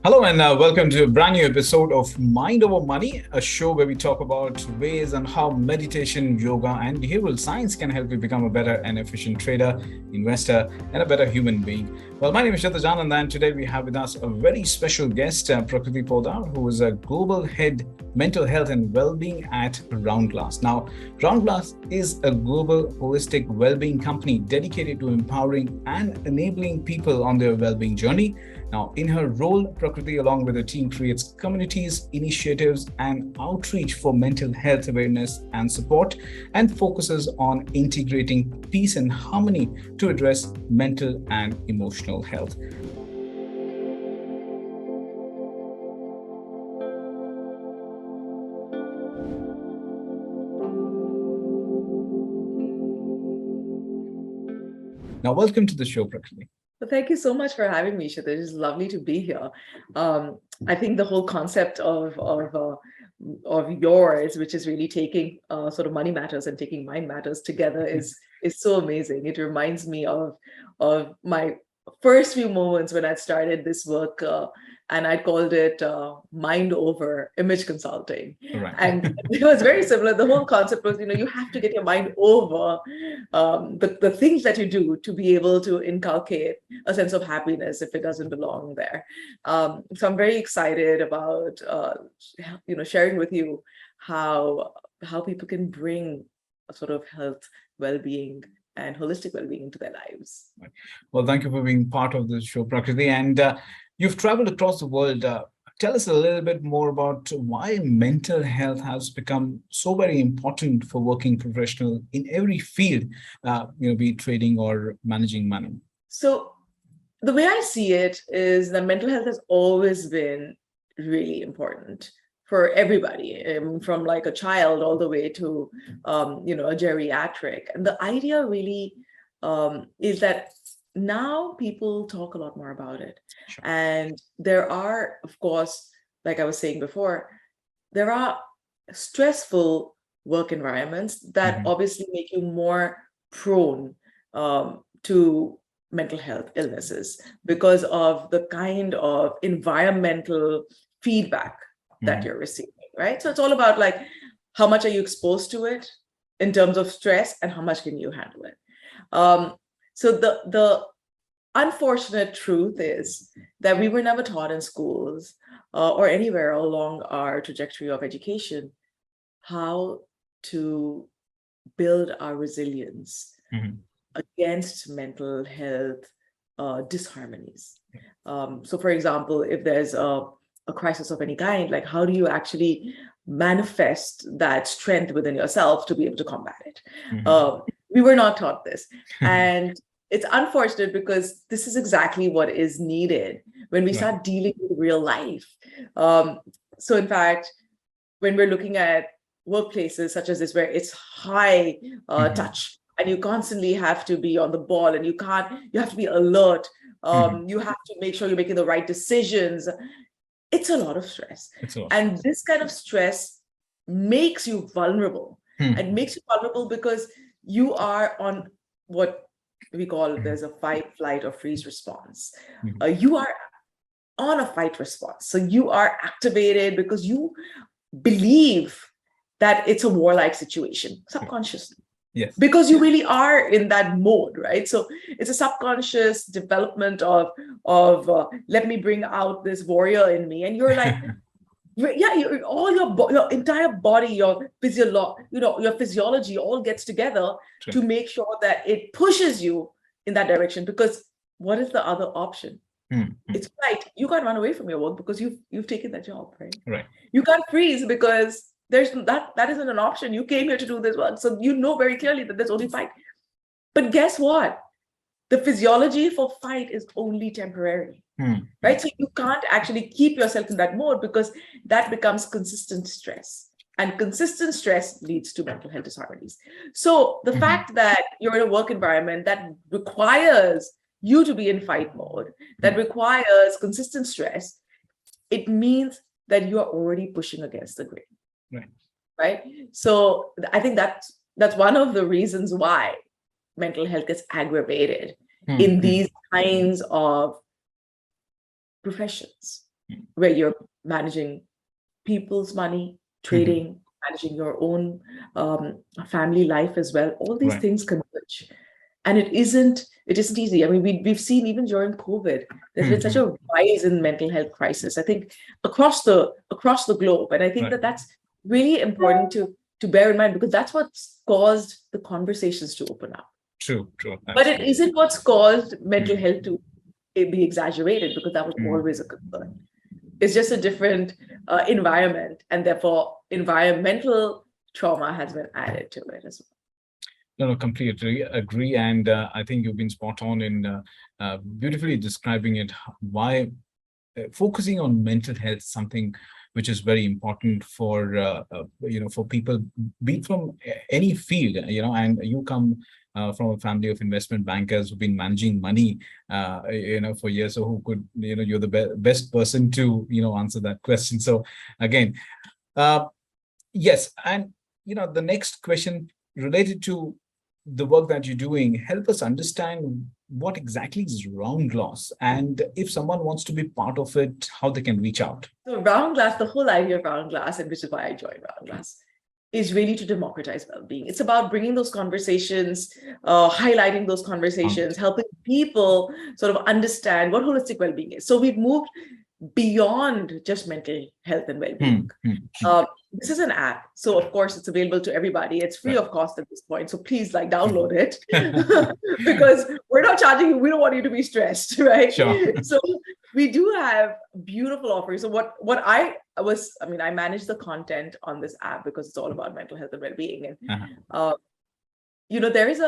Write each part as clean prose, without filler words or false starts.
Hello and welcome to a brand new episode of Mind Over Money, a show where we talk about ways and how meditation, yoga, and behavioral science can help you become a better and efficient trader, investor, and a better human being. Well, my name is Shatajan, and today we have with us a very special guest, Prakriti Poddar, who is a global head mental health and well-being at RoundGlass. Now, RoundGlass is a global holistic well-being company dedicated to empowering and enabling people on their well-being journey. Now, in her role, Prakriti, along with her team, creates communities, initiatives, and outreach for mental health awareness and support, and focuses on integrating peace and harmony to address mental and emotional health. Now, welcome to the show, Prakriti. Well, thank you so much for having me, Shita. It's lovely to be here. I think the whole concept of yours, which is really taking sort of money matters and taking mind matters together, is so amazing. It reminds me of my first few moments when I started this work, and I called it mind over image consulting. Right. And it was very similar. The whole concept was, you have to get your mind over the things that you do to be able to inculcate a sense of happiness if it doesn't belong there. So I'm very excited about sharing with you how people can bring a sort of health, well-being, and holistic well-being into their lives. Well, thank you for being part of this show, Prakriti. And you've traveled across the world. Tell us a little bit more about why mental health has become so very important for working professional in every field, be it trading or managing money. So the way I see it is that mental health has always been really important for everybody, from like a child all the way to, a geriatric. And the idea really is that now people talk a lot more about it. Sure. And there are, of course, like I was saying before, there are stressful work environments that obviously make you more prone to mental health illnesses because of the kind of environmental feedback that you're receiving, right? So it's all about like, how much are you exposed to it in terms of stress and how much can you handle it? So the unfortunate truth is that we were never taught in schools or anywhere along our trajectory of education how to build our resilience against mental health disharmonies. So for example, if there's a crisis of any kind, like how do you actually manifest that strength within yourself to be able to combat it? We were not taught this. And it's unfortunate because this is exactly what is needed when we start dealing with real life. So in fact, when we're looking at workplaces such as this, where it's high touch, and you constantly have to be on the ball and you have to be alert. You have to make sure you're making the right decisions. It's a lot of stress. And this kind of stress makes you vulnerable. And makes you vulnerable because you are on what we call, there's a fight, flight, or freeze response. You are on a fight response. So you are activated because you believe that it's a warlike situation, subconsciously. Yes. Because you really are in that mode, right? So it's a subconscious development of let me bring out this warrior in me, and you're like, your entire body, your physiology all gets together to make sure that it pushes you in that direction. Because what is the other option? It's right. You can't run away from your work because you've taken that job, right? Right. You can't freeze because there's that isn't an option. You came here to do this work. So you know very clearly that there's only fight. But guess what? The physiology for fight is only temporary, right? So you can't actually keep yourself in that mode because that becomes consistent stress. And consistent stress leads to mental health disharmonies. So the fact that you're in a work environment that requires you to be in fight mode, that requires consistent stress, it means that you are already pushing against the grain. Right. So I think that's one of the reasons why mental health gets aggravated in these kinds of professions. where you're managing people's money, trading, managing your own family life as well. All these things converge. And it isn't easy. I mean, we've seen even during COVID, there's been such a rise in mental health crisis, I think, across the globe. And I think that that's really important to bear in mind, because that's what's caused the conversations to open up. True. But it isn't what's caused mental health to be exaggerated, because that was always a concern. It's just a different environment, and therefore environmental trauma has been added to it as well. No, completely agree. And I think you've been spot on in beautifully describing it, why focusing on mental health is something which is very important for, for people, be from any field, and you come from a family of investment bankers who've been managing money, for years. So who could, you're the best person to, answer that question. So again, yes. And, the next question related to the work that you're doing, help us understand what exactly is RoundGlass, and if someone wants to be part of it, how they can reach out. So RoundGlass, the whole idea of RoundGlass, and which is why I joined RoundGlass, is really to democratize well-being. It's about bringing those conversations, highlighting those conversations, helping people sort of understand what holistic well-being is. So we've moved beyond just mental health and well-being. This is an app, so of course it's available to everybody. It's free of cost at this point, so please download it because we're not charging you. We don't want you to be stressed, right? Sure. So we do have beautiful offerings. So I manage the content on this app because it's all about mental health and well-being, and there is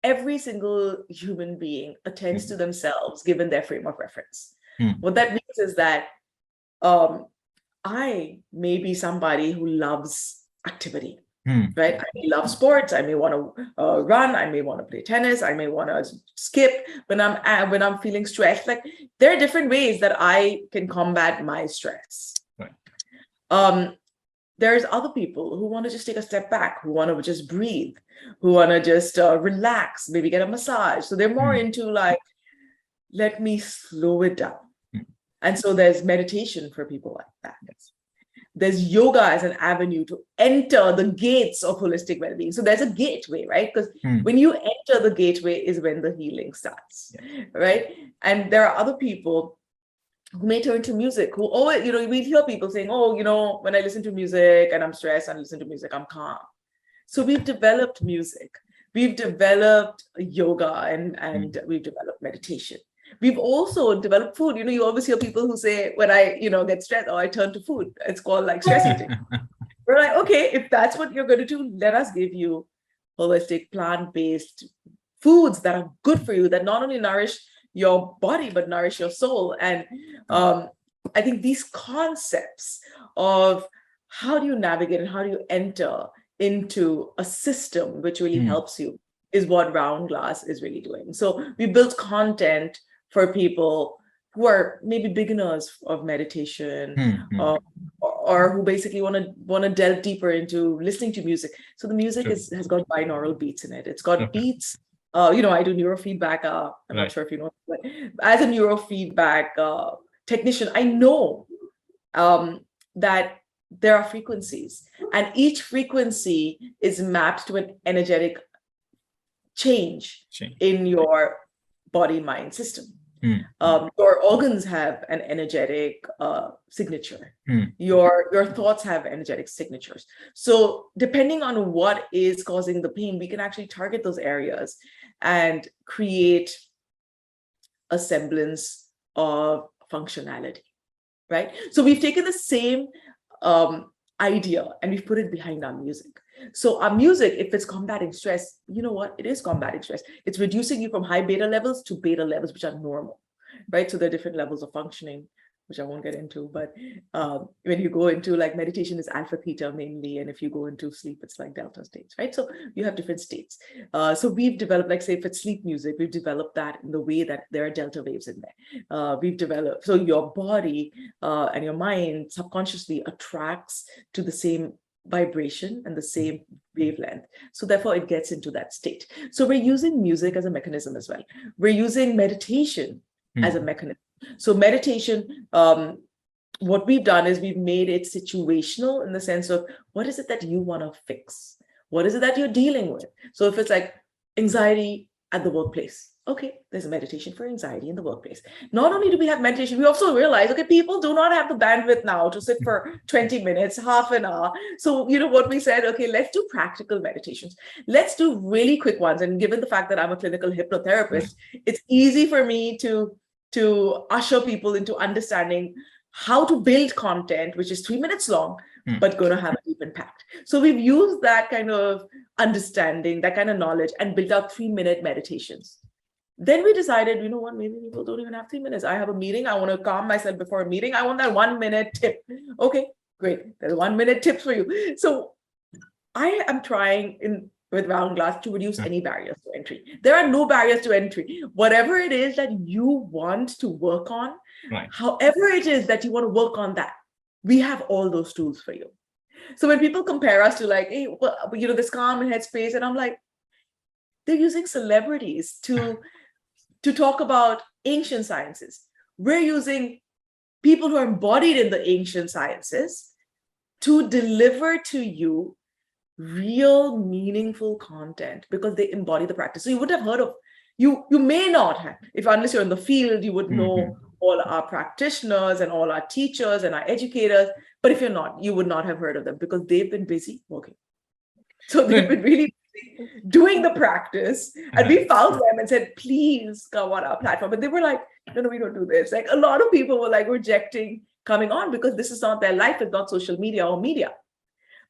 every single human being attends to themselves given their frame of reference. What that means is that I may be somebody who loves activity, right? I may love sports. I may want to run. I may want to play tennis. I may want to skip when I'm feeling stressed. Like, there are different ways that I can combat my stress. Right. There's other people who want to just take a step back, who want to just breathe, who want to just relax, maybe get a massage. So they're more into let me slow it down. And so there's meditation for people like that. There's yoga as an avenue to enter the gates of holistic well-being. So there's a gateway, right? Because when you enter the gateway is when the healing starts, right? And there are other people who may turn to music, who always, we hear people saying, when I listen to music and I'm stressed, and I listen to music, I'm calm. So we've developed music. We've developed yoga and we've developed meditation. We've also developed food. You always hear people who say, when I, get stressed, I turn to food. It's called stress eating. We're like, okay, if that's what you're going to do, let us give you holistic, plant-based foods that are good for you, that not only nourish your body, but nourish your soul. And I think these concepts of how do you navigate and how do you enter into a system which really helps you is what RoundGlass is really doing. So we built content for people who are maybe beginners of meditation, or who basically want to delve deeper into listening to music. So the music has got binaural beats in it. It's got beats. I do neurofeedback. I'm not sure if you know, but as a neurofeedback technician, I know that there are frequencies, and each frequency is mapped to an energetic change in your body-mind system. Your organs have an energetic signature. Your thoughts have energetic signatures. So depending on what is causing the pain, we can actually target those areas and create a semblance of functionality, right? So we've taken the same idea and we've put it behind our music. So our music, if it's combating stress, you know what? It is combating stress. It's reducing you from high beta levels to beta levels, which are normal, right? So there are different levels of functioning, which I won't get into. But when you go into meditation is alpha theta mainly. And if you go into sleep, it's delta states, right? So you have different states. So we've developed, say if it's sleep music, we've developed that in the way that there are delta waves in there. We've developed, so your body and your mind subconsciously attracts to the same vibration and the same wavelength. So therefore it gets into that state. So we're using music as a mechanism as well. We're using meditation as a mechanism. So meditation, what we've done is we've made it situational in the sense of what is it that you want to fix? What is it that you're dealing with? So if it's like anxiety at the workplace, okay, there's a meditation for anxiety in the workplace. Not only do we have meditation, we also realize, okay, people do not have the bandwidth now to sit for 20 minutes, half an hour. So, you know what we said, okay, let's do practical meditations. Let's do really quick ones. And given the fact that I'm a clinical hypnotherapist, it's easy for me to usher people into understanding how to build content, which is 3 minutes long, but going to have a deep impact. So we've used that kind of understanding, that kind of knowledge, and built out 3-minute meditations. Then we decided, you know what, maybe people don't even have 3 minutes. I have a meeting. I want to calm myself before a meeting. I want that 1 minute tip. Okay, great. There's 1 minute tips for you. So I am trying with RoundGlass to reduce any barriers to entry. There are no barriers to entry. Whatever it is that you want to work on, however it is that you want to work on that, we have all those tools for you. So when people compare us to like, hey, well, you know, this calm and headspace, and I'm like, they're using celebrities to talk about ancient sciences. We're using people who are embodied in the ancient sciences to deliver to you real meaningful content because they embody the practice. So you would have heard of, you may not have, unless you're in the field, you would know all our practitioners and all our teachers and our educators. But if you're not, you would not have heard of them because they've been busy working. So they've been really busy doing the practice. And we found them and said, please come on our platform. But they were like, no, we don't do this. Like a lot of people were like rejecting coming on because this is not their life. It's not social media or media.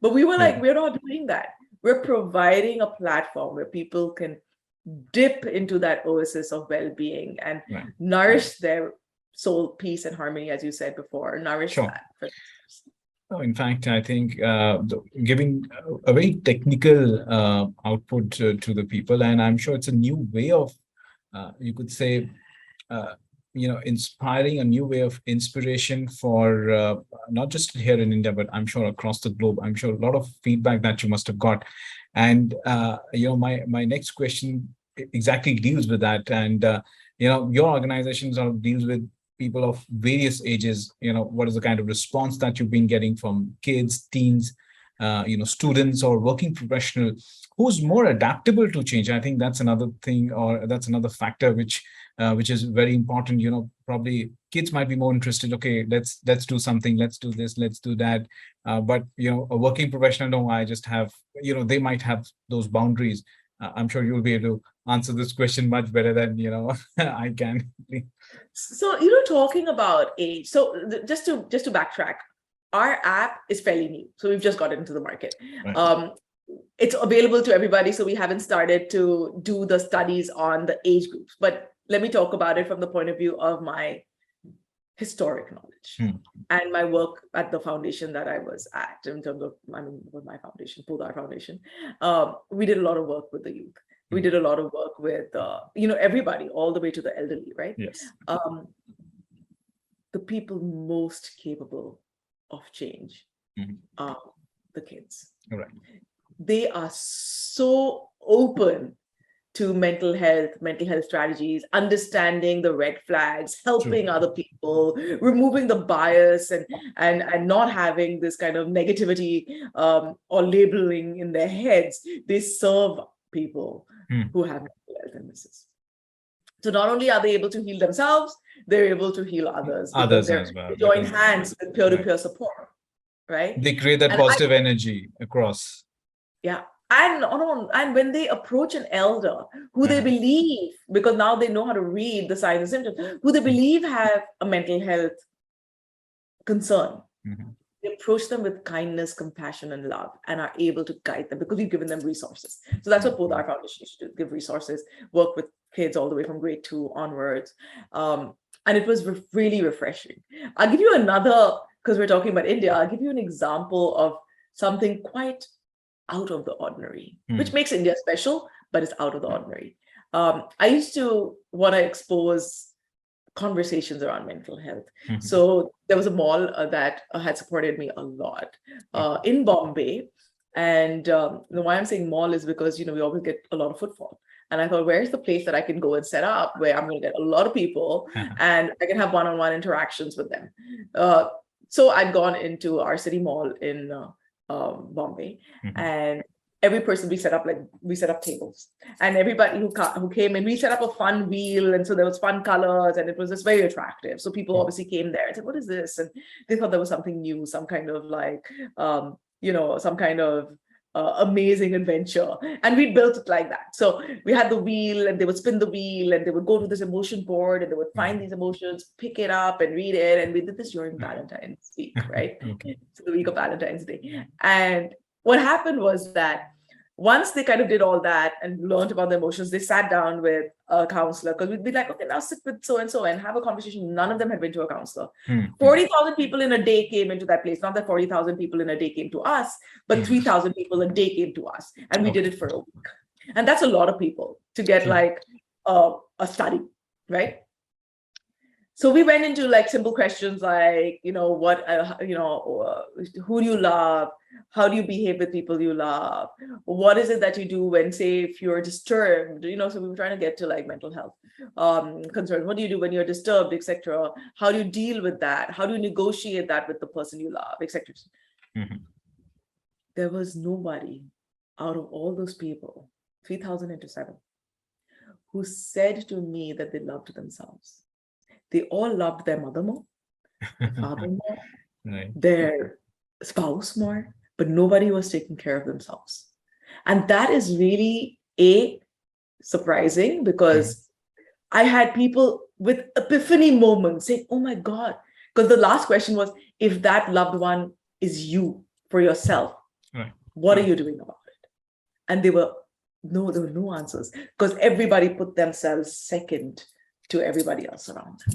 But we were like, we're not doing that. We're providing a platform where people can dip into that oasis of well-being and nourish their soul, peace, and harmony, as you said before, nourish that. Oh, in fact, I think giving a very technical output to the people, and I'm sure it's a new way of, you could say, inspiring a new way of inspiration for not just here in India, but I'm sure across the globe. I'm sure a lot of feedback that you must have got. And, my next question exactly deals with that. And, your organization sort of deals with people of various ages. What is the kind of response that you've been getting from kids, teens, students or working professional who's more adaptable to change? I think that's another thing, or that's another factor which is very important. Probably kids might be more interested. Okay, let's do something. Let's do this. Let's do that. But a working professional, no, I just have. They might have those boundaries. I'm sure you'll be able to answer this question much better than I can. So talking about age. So just to backtrack, our app is fairly new. So we've just got it into the market. Right. It's available to everybody. So we haven't started to do the studies on the age groups. But let me talk about it from the point of view of my historic knowledge and my work at the foundation that I was at in terms of, with my foundation, Poddar Foundation. We did a lot of work with the youth. We did a lot of work with, everybody, all the way to the elderly, right? Yes. The people most capable of change are the kids. All right. They are so open to mental health strategies, understanding the red flags, helping other people, removing the bias and not having this kind of negativity or labeling in their heads. They serve people who have mental health illnesses. So not only are they able to heal themselves, they're able to heal others. Others as well. They join hands with peer-to-peer support, right? They create that positive energy across. Yeah. And when they approach an elder who they believe, because now they know how to read the signs and symptoms, who they believe have a mental health concern, they approach them with kindness, compassion, and love, and are able to guide them because we've given them resources. So that's what Poddar Foundation used to do, give resources, work with kids all the way from grade 2 onwards. And it was really refreshing. I'll give you another, because we're talking about India, I'll give you an example of something quite out of the ordinary, which makes India special, but it's out of the ordinary. I used to want to expose conversations around mental health. So there was a mall that had supported me a lot in Bombay. And why I'm saying mall is because, we always get a lot of footfall. And I thought, where's the place that I can go and set up where I'm going to get a lot of people and I can have one-on-one interactions with them. So I'd gone into our city mall in Bombay, and every person we set up tables, and everybody who came in, we set up a fun wheel, and so there was fun colors, and it was just very attractive. So people obviously came there and said, "What is this?" And they thought there was something new, some kind of some kind of amazing adventure, and we built it like that. So we had the wheel, and they would spin the wheel, and they would go to this emotion board, and they would find these emotions, pick it up and read it. And we did this during Valentine's week, right? So the week of Valentine's Day. And what happened was that once they kind of did all that and learned about the emotions, they sat down with a counselor, because we'd be like, okay, now sit with so-and-so and have a conversation. None of them had been to a counselor. 40,000 people in a day came into that place. Not that 40,000 people in a day came to us, but 3,000 people a day came to us. And we did it for a week. And that's a lot of people to get like a study, right? So we went into like simple questions like, who do you love? How do you behave with people you love? What is it that you do when, say, if you're disturbed? So we were trying to get to like mental health concerns. What do you do when you're disturbed, etc.? How do you deal with that? How do you negotiate that with the person you love, etc.? There was nobody out of all those people, 3,000 into 7, who said to me that they loved themselves. They all loved their mother more, father more, their spouse more, but nobody was taking care of themselves. And that is really surprising, because I had people with epiphany moments saying, oh my God, because the last question was, if that loved one is you for yourself, what are you doing about it? And there were no answers, because everybody put themselves second to everybody else around them.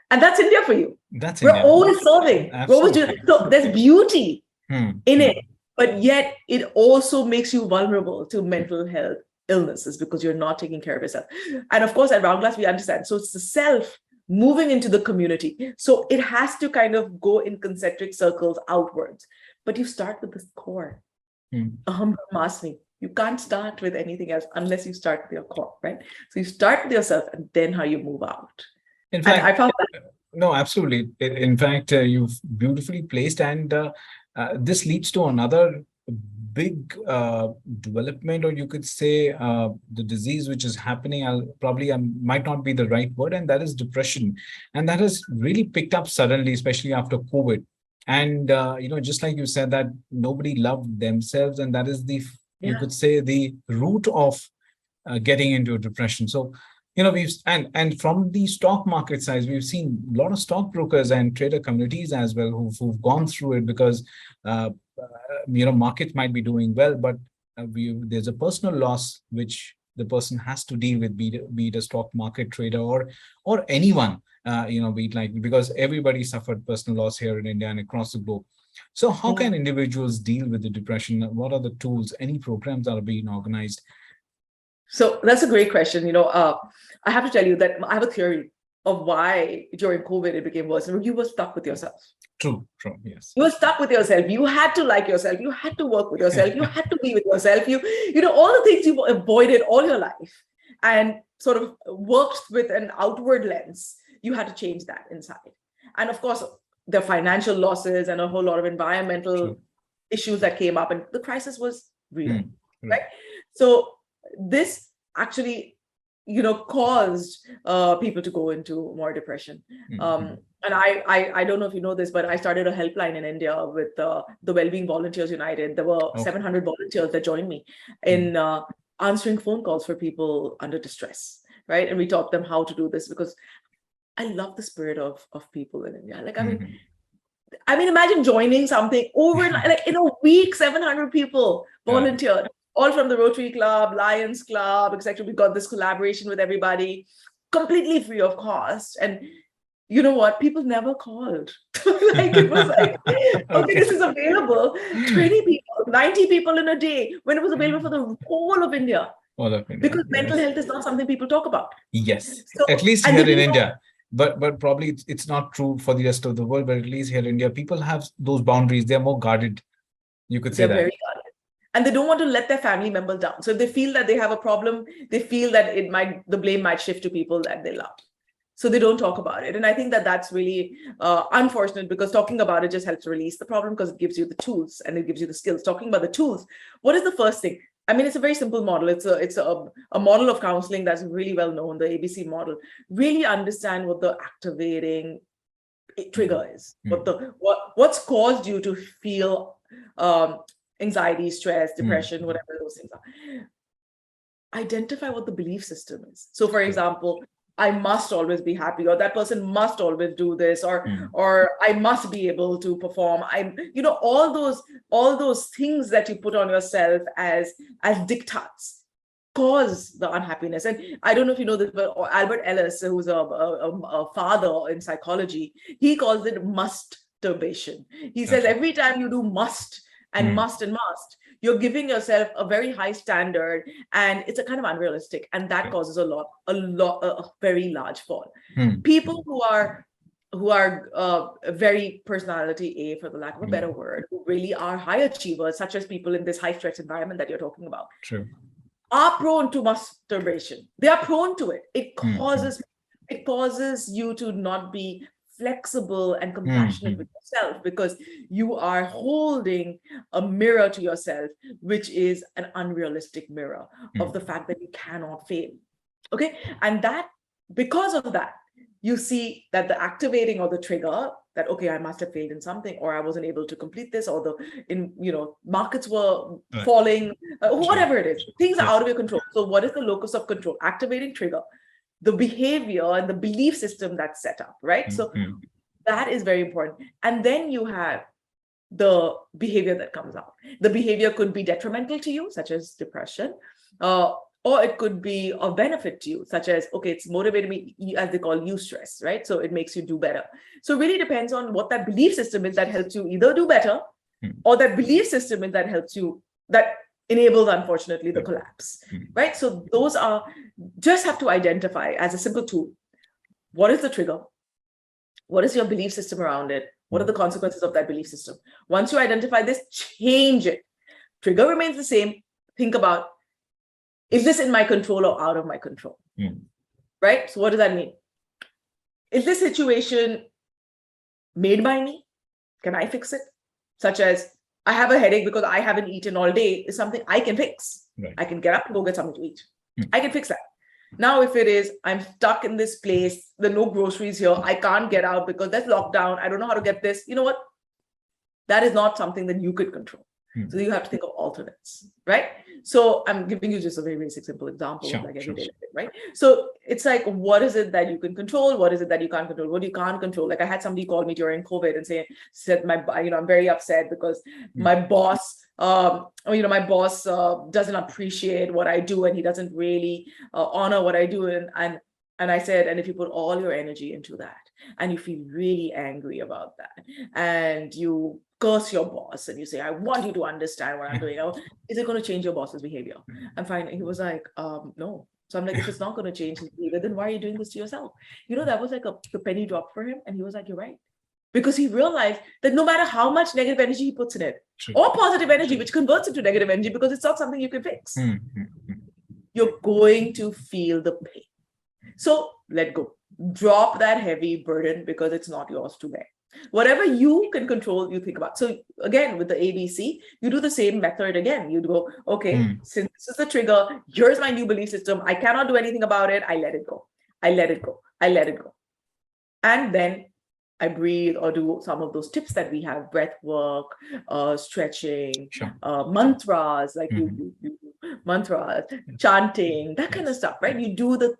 And that's India for you. We're always serving. We're always doing, so there's beauty in it, but yet it also makes you vulnerable to mental health illnesses because you're not taking care of yourself. And of course, at RoundGlass, we understand. So it's the self moving into the community. So it has to kind of go in concentric circles outwards. But you start with the core. Aham Brahmasmi. You can't start with anything else unless you start with your core, right? So you start with yourself and then how you move out. In fact, and I found that. No, absolutely. In fact, you've beautifully placed, and this leads to another big development, or you could say the disease which is happening. I might not be the right word, and that is depression. And that has really picked up suddenly, especially after COVID. And, just like you said, that nobody loved themselves, and that is you could say the root of getting into depression. So, and from the stock market side, we've seen a lot of stockbrokers and trader communities as well who've gone through it, because markets might be doing well, but there's a personal loss which the person has to deal with, be it a stock market trader or anyone, be it like, because everybody suffered personal loss here in India and across the globe. So how can individuals deal with the depression? What are the tools? Any programs that are being organized? So that's a great question. I have to tell you that I have a theory of why during COVID it became worse. You were stuck with yourself. True, yes. You were stuck with yourself. You had to like yourself. You had to work with yourself. You had to be with yourself. You all the things you avoided all your life and sort of worked with an outward lens. You had to change that inside. And of course, the financial losses and a whole lot of environmental issues that came up, and the crisis was real, right? So this actually, caused people to go into more depression. And I don't know if you know this, but I started a helpline in India with the Wellbeing Volunteers United. There were 700 volunteers that joined me in answering phone calls for people under distress, right? And we taught them how to do this, because I love the spirit of people in India. Like, I mean, imagine joining something overnight, like in a week, 700 people volunteered, all from the Rotary Club, Lions Club, etc. We got this collaboration with everybody, completely free of cost. And you know what? People never called. Like, it was like, okay, this is available. 20 people, 90 people in a day, when it was available for the whole of India. Because mental health is not something people talk about. Yes, so, at least here in India. But probably it's not true for the rest of the world, but at least here in India, people have those boundaries. They're more guarded. You could say that. They're very guarded. and they don't want to let their family member down. So if they feel that they have a problem, they feel that the blame might shift to people that they love. So they don't talk about it. And I think that that's really unfortunate, because talking about it just helps release the problem, because it gives you the tools and it gives you the skills. Talking about the tools, what is the first thing? I mean, it's a very simple model. It's a model of counseling that's really well known, the ABC model. Really understand what the activating trigger is, what's caused you to feel anxiety, stress, depression, whatever those things are. Identify what the belief system is. So, for example, I must always be happy, or that person must always do this, or I must be able to perform. All those things that you put on yourself as diktats cause the unhappiness. And I don't know if you know this, but Albert Ellis, who's a father in psychology, he calls it masturbation. He says every time you do must and must and must, you're giving yourself a very high standard, and it's a kind of unrealistic, and that causes a very large fall. People who are very personality A, for the lack of a better word, who really are high achievers, such as people in this high stress environment that you're talking about, are prone to masturbation. They are prone to it. It causes you to not be flexible and compassionate with yourself, because you are holding a mirror to yourself, which is an unrealistic mirror of the fact that you cannot fail. Okay. And that, because of that, you see that the activating or the trigger that, okay, I must have failed in something, or I wasn't able to complete this, or markets were falling, whatever it is, things are out of your control. So what is the locus of control? Activating trigger, the behavior and the belief system that's set up, right? So that is very important. And then you have the behavior that comes out. The behavior could be detrimental to you, such as depression, or it could be of benefit to you, such as, okay, it's motivated me, as they call eustress, right? So it makes you do better. So it really depends on what that belief system is that helps you either do better, or that belief system is that helps you, that enables, unfortunately, the collapse, right? So those are, just have to identify as a simple tool. What is the trigger? What is your belief system around it? What are the consequences of that belief system? Once you identify this, change it. Trigger remains the same. Think about, is this in my control or out of my control? Right? So what does that mean? Is this situation made by me? Can I fix it? Such as, I have a headache because I haven't eaten all day, is something I can fix. I can get up and go get something to eat. I can fix that. Now, if it is, I'm stuck in this place, there are no groceries here, I can't get out because there's lockdown, I don't know how to get this. You know what? That is not something that you could control. So you have to think of alternates, right? So I'm giving you just a very basic, simple example, like everyday life, right? So it's like, what is it that you can control? What is it that you can't control? What you can't control? Like I had somebody call me during COVID and said I'm very upset because my boss, my boss doesn't appreciate what I do, and he doesn't really honor what I do. And I said, and if you put all your energy into that, and you feel really angry about that, and you curse your boss and you say, I want you to understand what I'm doing, is it going to change your boss's behavior? I'm fine. He was like, no. So I'm like, if it's not going to change his behavior, then why are you doing this to yourself? That was like a penny drop for him. And he was like, you're right. Because he realized that no matter how much negative energy he puts in it, or positive energy, which converts into negative energy, because it's not something you can fix, you're going to feel the pain. So let go. Drop that heavy burden, because it's not yours to bear. Whatever you can control, you think about. So again, with the ABC, you do the same method again. You go, okay, since this is the trigger, here's my new belief system. I cannot do anything about it. I let it go. I let it go. I let it go. And then I breathe or do some of those tips that we have, breath work, stretching, mantras, like you mantras, chanting, that kind of stuff, right? You do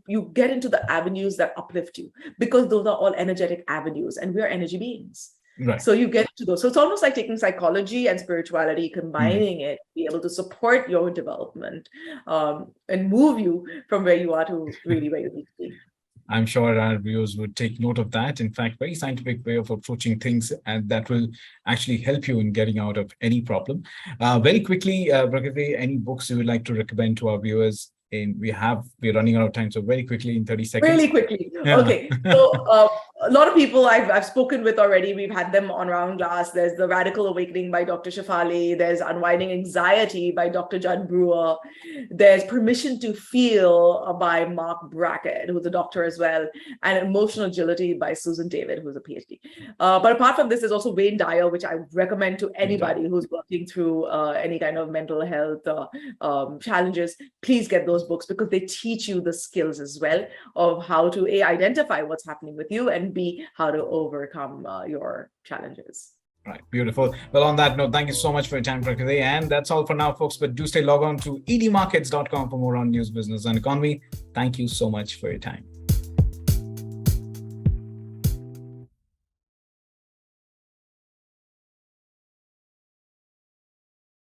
you get into the avenues that uplift you, because those are all energetic avenues, and we're energy beings. Right. So you get to those. So it's almost like taking psychology and spirituality, combining it, be able to support your development and move you from where you are to really where you need to be. I'm sure our viewers would take note of that. In fact, very scientific way of approaching things, and that will actually help you in getting out of any problem. Very quickly, Prakriti, any books you would like to recommend to our viewers? We're running out of time, so very quickly in 30 seconds. Really quickly. Okay. So a lot of people I've spoken with already. We've had them on RoundGlass. There's The Radical Awakening by Dr. Shefali. There's Unwinding Anxiety by Dr. Judd Brewer. There's Permission to Feel by Mark Brackett, who's a doctor as well, and Emotional Agility by Susan David, who's a PhD. But apart from this, there's also Wayne Dyer, which I recommend to anybody who's working through any kind of mental health challenges. Please get those books because they teach you the skills as well of how to A, identify what's happening with you, and B, how to overcome your challenges. Right. Beautiful. Well, on that note, thank you so much for your time, Prakriti. And that's all for now, folks. But do stay logged on to edmarkets.com for more on news, business, and economy. Thank you so much for your time.